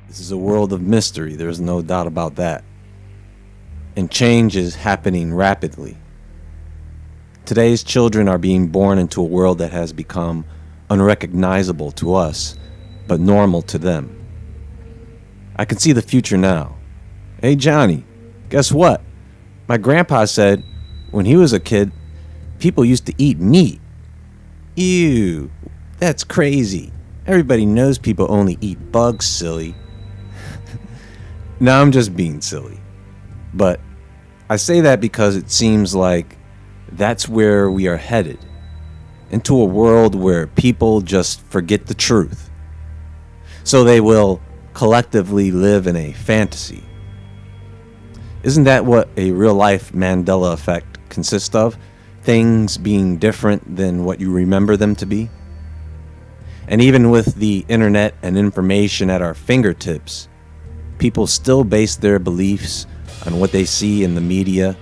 This is a world of mystery, there's no doubt about that. And change is happening rapidly. Today's children are being born into a world that has become unrecognizable to us, but normal to them. I can see the future now. Hey Johnny, guess what? My grandpa said when he was a kid, people used to eat meat. Ew, that's crazy. Everybody knows people only eat bugs, silly. Now I'm just being silly. But I say that because it seems like that's where we are headed. Into a world where people just forget the truth. So they will collectively live in a fantasy. Isn't that what a real-life Mandela effect consists of? Things being different than what you remember them to be? And even with the internet and information at our fingertips, people still base their beliefs on what they see in the media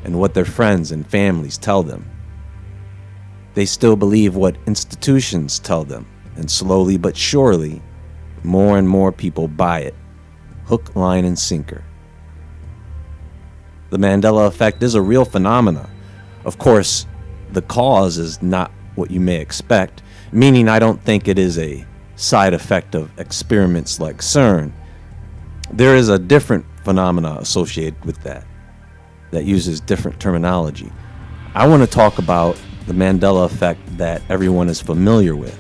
and what their friends and families tell them. They still believe what institutions tell them, and slowly but surely, more and more people buy it, hook, line, and sinker. The Mandela effect is a real phenomenon. Of course, the cause is not what you may expect, meaning I don't think it is a side effect of experiments like CERN. There is a different phenomena associated with that uses different terminology. I want to talk about the Mandela effect that everyone is familiar with.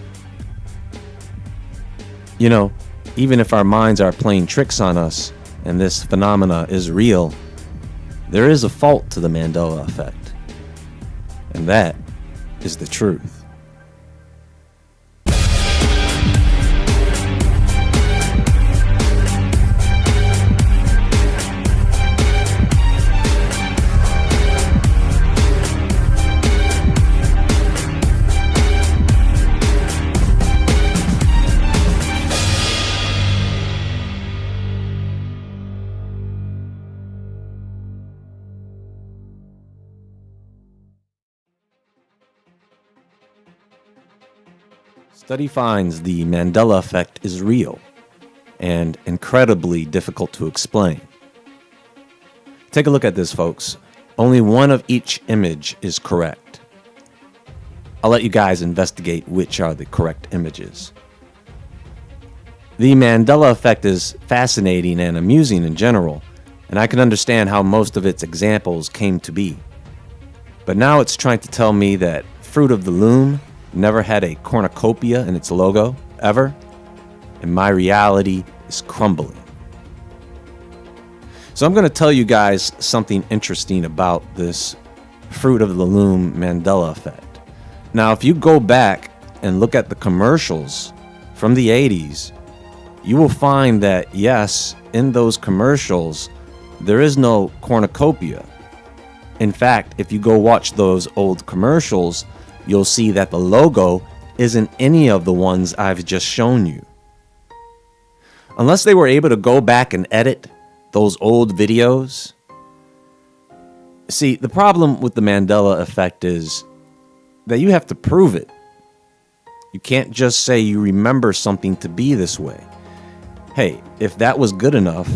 You know, even if our minds are playing tricks on us and this phenomena is real, there is a fault to the Mandela effect, and that is the truth. Study finds the Mandela effect is real and incredibly difficult to explain. Take a look at this, folks. Only one of each image is correct. I'll let you guys investigate which are the correct images. The Mandela effect is fascinating and amusing in general, and I can understand how most of its examples came to be. But now it's trying to tell me that Fruit of the Loom never had a cornucopia in its logo, ever, and my reality is crumbling. So I'm going to tell you guys something interesting about this Fruit of the Loom Mandela effect. Now, if you go back and look at the commercials from the 80s, you will find that, yes, in those commercials, there is no cornucopia. In fact, if you go watch those old commercials, you'll see that the logo isn't any of the ones I've just shown you. Unless they were able to go back and edit those old videos. See, the problem with the Mandela effect is that you have to prove it. You can't just say you remember something to be this way. Hey, if that was good enough,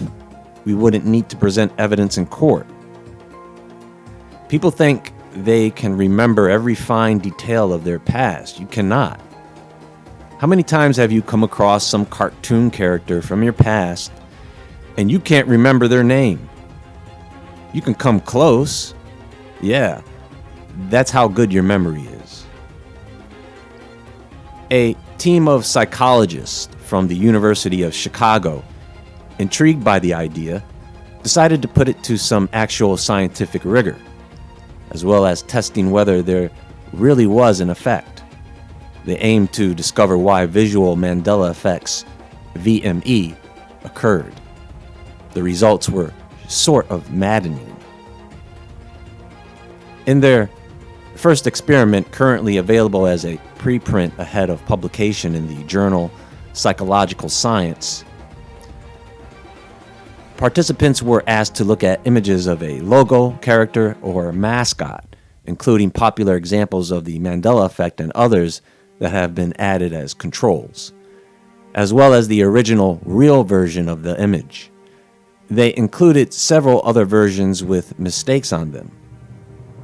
we wouldn't need to present evidence in court. People think they can remember every fine detail of their past. You cannot. How many times have you come across some cartoon character from your past and you can't remember their name? You can come close. Yeah, that's how good your memory is. A team of psychologists from the University of Chicago, intrigued by the idea, decided to put it to some actual scientific rigor, as well as testing whether there really was an effect. They aimed to discover why visual Mandela effects, VME, occurred. The results were sort of maddening. In their first experiment, currently available as a preprint ahead of publication in the journal Psychological Science, participants were asked to look at images of a logo, character, or mascot, including popular examples of the Mandela effect and others that have been added as controls. as well as the original real version of the image. They included several other versions with mistakes on them,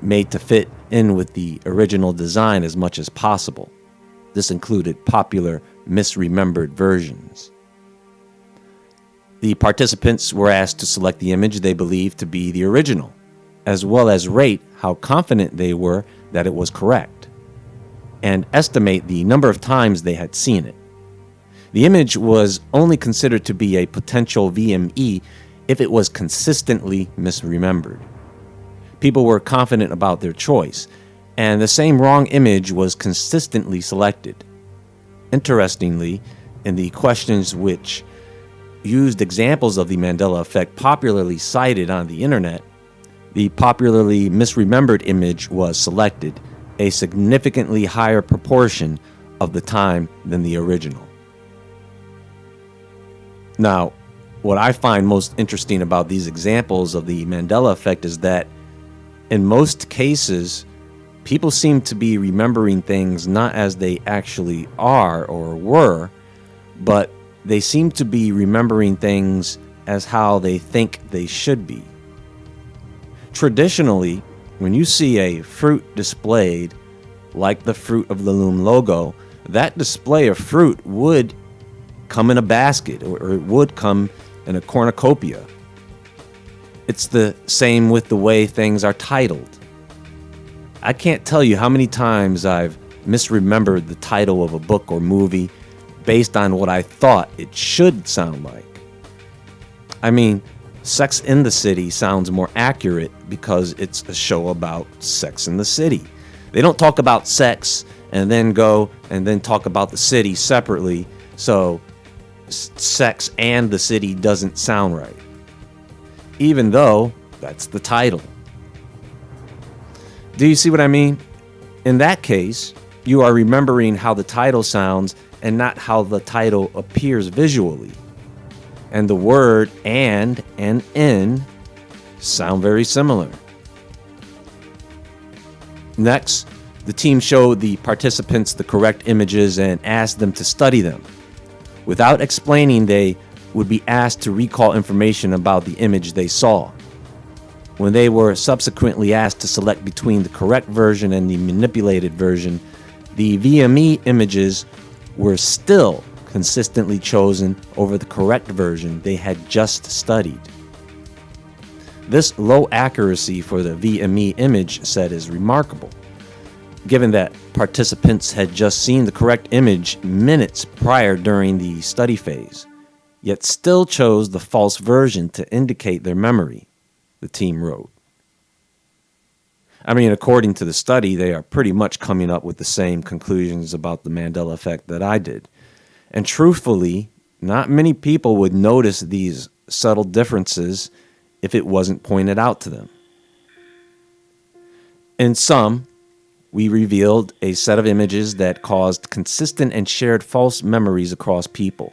made to fit in with the original design as much as possible. This included popular misremembered versions. The participants were asked to select the image they believed to be the original, as well as rate how confident they were that it was correct, and estimate the number of times they had seen it. The image was only considered to be a potential VME if it was consistently misremembered. People were confident about their choice, and the same wrong image was consistently selected. Interestingly, in the questions which used examples of the Mandela effect popularly cited on the internet, the popularly misremembered image was selected a significantly higher proportion of the time than the original. Now, what I find most interesting about these examples of the Mandela effect is that in most cases, people seem to be remembering things not as they actually are or were, but they seem to be remembering things as how they think they should be. Traditionally, when you see a fruit displayed, like the Fruit of the Loom logo, that display of fruit would come in a basket, or it would come in a cornucopia. It's the same with the way things are titled. I can't tell you how many times I've misremembered the title of a book or movie based on what I thought it should sound like. I mean, Sex in the City sounds more accurate because it's a show about sex in the city. They don't talk about sex and then go and then talk about the city separately, so Sex and the City doesn't sound right, even though that's the title. Do you see what I mean? In that case, you are remembering how the title sounds and not how the title appears visually. And the word and in sound very similar. Next, the team showed the participants the correct images and asked them to study them. Without explaining, they would be asked to recall information about the image they saw. When they were subsequently asked to select between the correct version and the manipulated version, the VME images were still consistently chosen over the correct version they had just studied. This low accuracy for the VME image set is remarkable, given that participants had just seen the correct image minutes prior during the study phase, yet still chose the false version to indicate their memory, the team wrote. I mean, according to the study, they are pretty much coming up with the same conclusions about the Mandela effect that I did. And truthfully, not many people would notice these subtle differences if it wasn't pointed out to them. In sum, we revealed a set of images that caused consistent and shared false memories across people,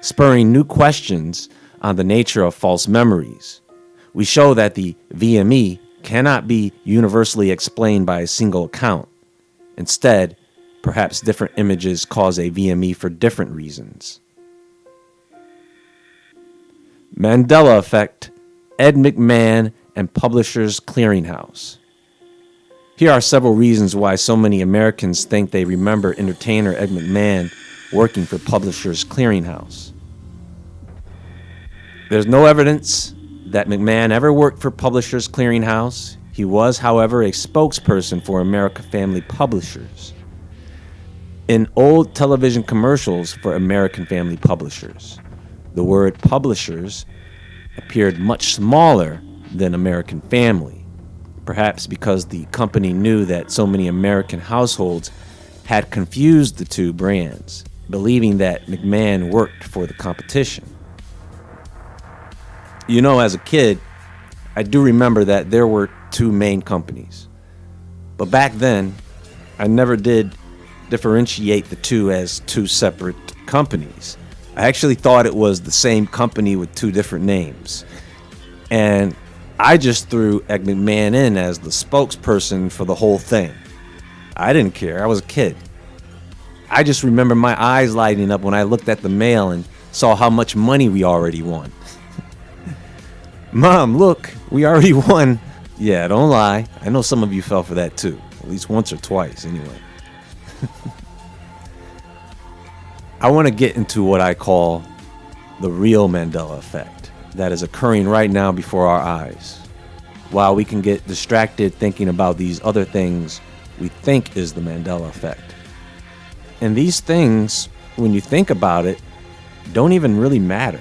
spurring new questions on the nature of false memories. We show that the VME cannot be universally explained by a single account. Instead, perhaps different images cause a VME for different reasons. Mandela Effect, Ed McMahon and Publishers Clearinghouse. Here are several reasons why so many Americans think they remember entertainer Ed McMahon working for Publishers Clearinghouse. There's no evidence that McMahon ever worked for Publishers Clearinghouse. He was, however, a spokesperson for American Family Publishers. In old television commercials for American Family Publishers, the word publishers appeared much smaller than American Family, perhaps because the company knew that so many American households had confused the two brands, believing that McMahon worked for the competition. You know, as a kid, I do remember that there were two main companies. But back then, I never did differentiate the two as two separate companies. I actually thought it was the same company with two different names. And I just threw Ed McMahon in as the spokesperson for the whole thing. I didn't care. I was a kid. I just remember my eyes lighting up when I looked at the mail and saw how much money we already won. Mom, look, we already won. Yeah, don't lie. I know some of you fell for that too. At least once or twice, anyway. I want to get into what I call the real Mandela effect that is occurring right now before our eyes. While we can get distracted thinking about these other things we think is the Mandela effect. And these things, when you think about it, don't even really matter.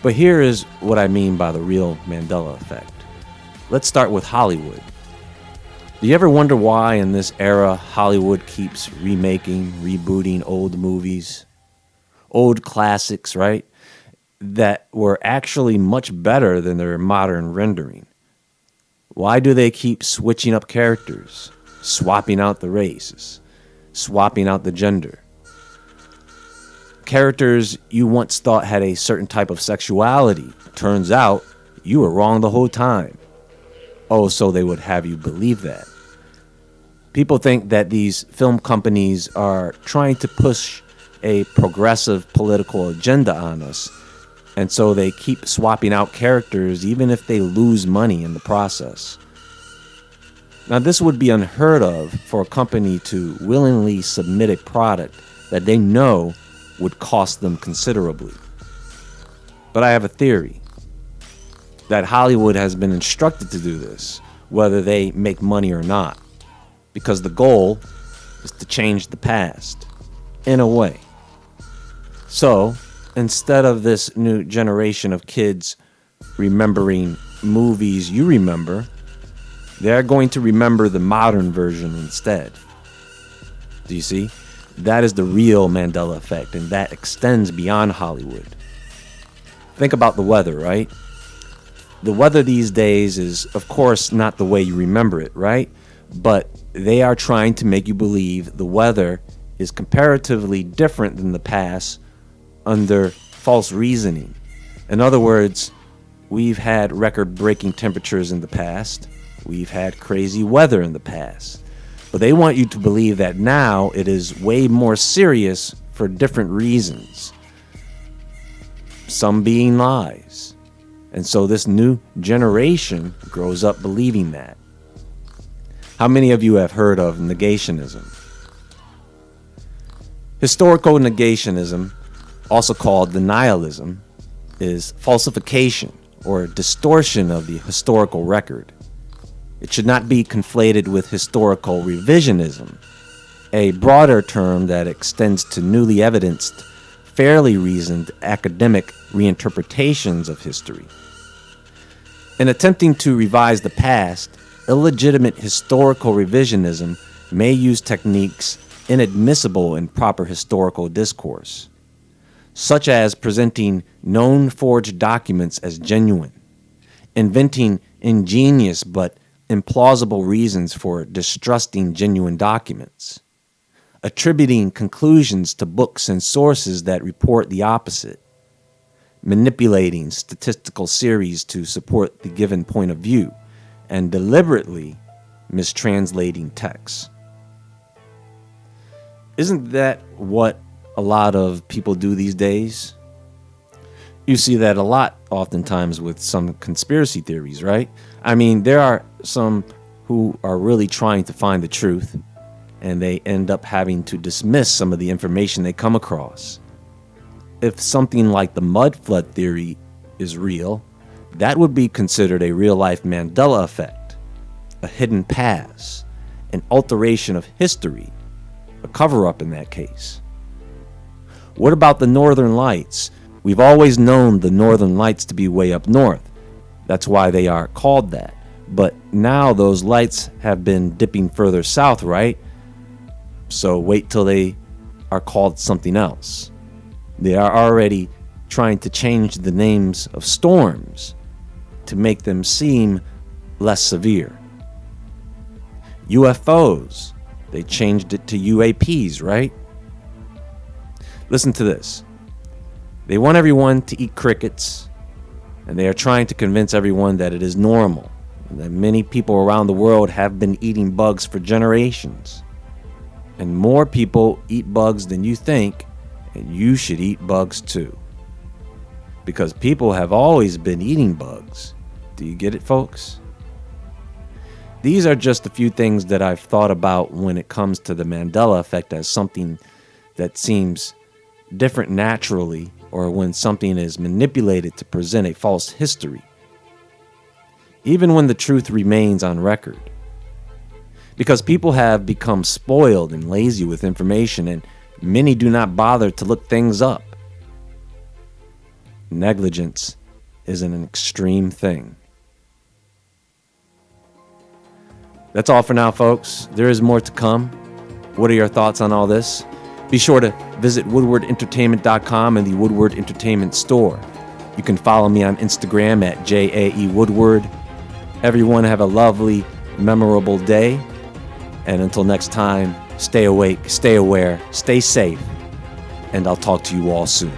But here is what I mean by the real Mandela effect. Let's start with Hollywood. Do you ever wonder why in this era Hollywood keeps remaking, rebooting old movies? Old classics, right? That were actually much better than their modern rendering. Why do they keep switching up characters, swapping out the races, swapping out the gender? Characters you once thought had a certain type of sexuality. Turns out you were wrong the whole time. Oh, so they would have you believe that. People think that these film companies are trying to push a progressive political agenda on us, and so they keep swapping out characters even if they lose money in the process. Now, this would be unheard of for a company to willingly submit a product that they know would cost them considerably. But I have a theory that Hollywood has been instructed to do this, whether they make money or not, because the goal is to change the past, in a way. So, instead of this new generation of kids remembering movies you remember, they're going to remember the modern version instead. Do you see? That is the real Mandela effect, and that extends beyond Hollywood. Think about the weather, right? The weather these days is, of course, not the way you remember it, right? But they are trying to make you believe the weather is comparatively different than the past under false reasoning. In other words, we've had record-breaking temperatures in the past. We've had crazy weather in the past. But they want you to believe that now it is way more serious for different reasons. Some being lies. And so this new generation grows up believing that. How many of you have heard of negationism? Historical negationism, also called denialism, is falsification or distortion of the historical record. It should not be conflated with historical revisionism, a broader term that extends to newly evidenced, fairly reasoned academic reinterpretations of history. In attempting to revise the past, illegitimate historical revisionism may use techniques inadmissible in proper historical discourse, such as presenting known forged documents as genuine, inventing ingenious but implausible reasons for distrusting genuine documents, attributing conclusions to books and sources that report the opposite, manipulating statistical series to support the given point of view, and deliberately mistranslating texts. Isn't that what a lot of people do these days? You see that a lot oftentimes with some conspiracy theories, right? I mean, there are some who are really trying to find the truth, and they end up having to dismiss some of the information they come across. If something like the mud flood theory is real, that would be considered a real-life Mandela effect, a hidden past, an alteration of history, a cover-up in that case. What about the Northern Lights? We've always known the Northern Lights to be way up north. That's why they are called that. But now those lights have been dipping further south, right? So wait till they are called something else. They are already trying to change the names of storms to make them seem less severe. UFOs, they changed it to UAPs, right? Listen to this. They want everyone to eat crickets, and they are trying to convince everyone that it is normal, and that many people around the world have been eating bugs for generations. And more people eat bugs than you think, and you should eat bugs too. Because people have always been eating bugs. Do you get it, folks? These are just a few things that I've thought about when it comes to the Mandela effect as something that seems different naturally, or when something is manipulated to present a false history, even when the truth remains on record. Because people have become spoiled and lazy with information, and many do not bother to look things up. Negligence is an extreme thing. That's all for now, folks. There is more to come. What are your thoughts on all this? Be sure to visit woodwardentertainment.com and the Woodward Entertainment Store. You can follow me on Instagram at JAEWoodward. Everyone have a lovely, memorable day. And until next time, stay awake, stay aware, stay safe, and I'll talk to you all soon.